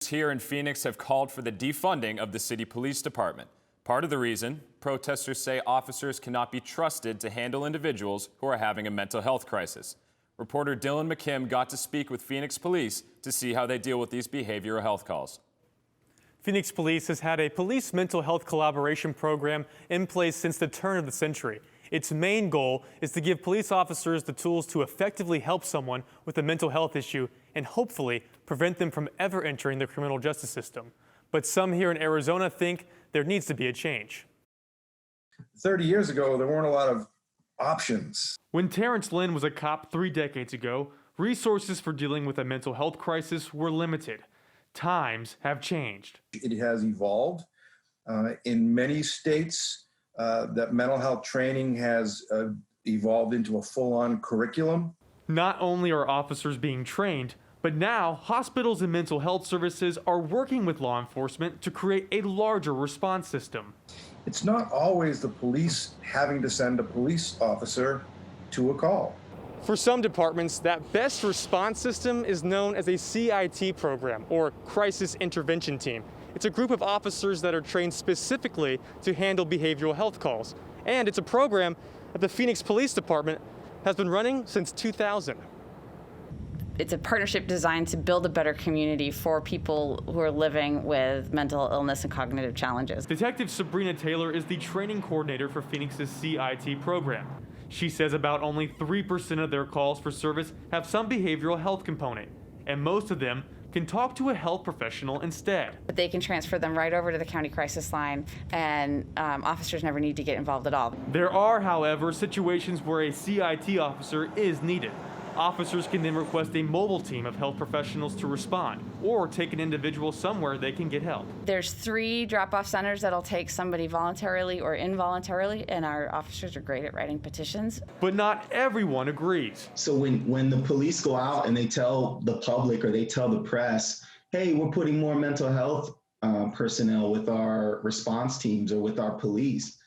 Here in Phoenix have called for the defunding of the city police department. Part of the reason, protesters say officers cannot be trusted to handle individuals who are having a mental health crisis. Reporter Dylan McKim got to speak with Phoenix police to see how they deal with these behavioral health calls. Phoenix Police has had a police mental health collaboration program in place since the turn of the century. Its main goal is to give police officers the tools to effectively help someone with a mental health issue and hopefully prevent them from ever entering the criminal justice system. But some here in Arizona think there needs to be a change. 30 years ago, there weren't a lot of options. When Terrence Lynn was a cop 3 decades ago, resources for dealing with a mental health crisis were limited. Times have changed. It has evolved. In many states, that mental health training has evolved into a full-on curriculum. Not only are officers being trained, but now hospitals and mental health services are working with law enforcement to create a larger response system. It's not always the police having to send a police officer to a call. For some departments, that best response system is known as a CIT program, or Crisis Intervention Team. It's a group of officers that are trained specifically to handle behavioral health calls. And it's a program that the Phoenix Police Department has been running since 2000. It's a partnership designed to build a better community for people who are living with mental illness and cognitive challenges. Detective Sabrina Taylor is the training coordinator for Phoenix's CIT program. She says about only 3% of their calls for service have some behavioral health component, and most of them can talk to a health professional instead. But they can transfer them right over to the county crisis line, and officers never need to get involved at all. There are, however, situations where a CIT officer is needed. Officers can then request a mobile team of health professionals to respond, or take an individual somewhere they can get help. There's 3 drop-off centers that'll take somebody voluntarily or involuntarily, and our officers are great at writing petitions. But not everyone agrees. So when the police go out and they tell the public or they tell the press, hey, we're putting more mental health personnel with our response teams or with our police,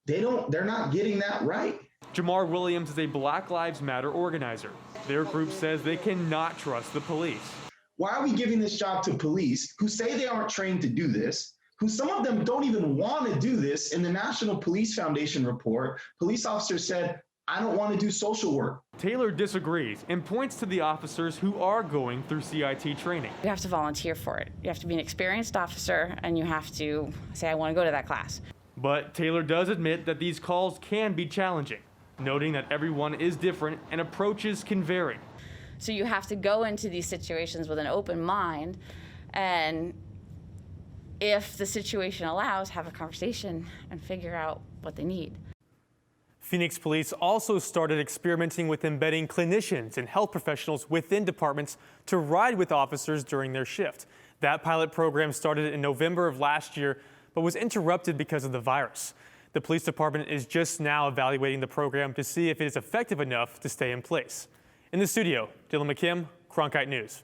they're not getting that right. Jamar Williams is a Black Lives Matter organizer. Their group says they cannot trust the police. Why are we giving this job to police who say they aren't trained to do this, who some of them don't even want to do this? In the National Police Foundation report, police officers said, I don't want to do social work. Taylor disagrees and points to the officers who are going through CIT training. You have to volunteer for it. You have to be an experienced officer, and you have to say, I want to go to that class. But Taylor does admit that these calls can be challenging, noting that everyone is different and approaches can vary. So you have to go into these situations with an open mind, and if the situation allows, have a conversation and figure out what they need. Phoenix Police also started experimenting with embedding clinicians and health professionals within departments to ride with officers during their shift. That pilot program started in November of last year, but was interrupted because of the virus. The police department is just now evaluating the program to see if it is effective enough to stay in place. In the studio, Dylan McKim, Cronkite News.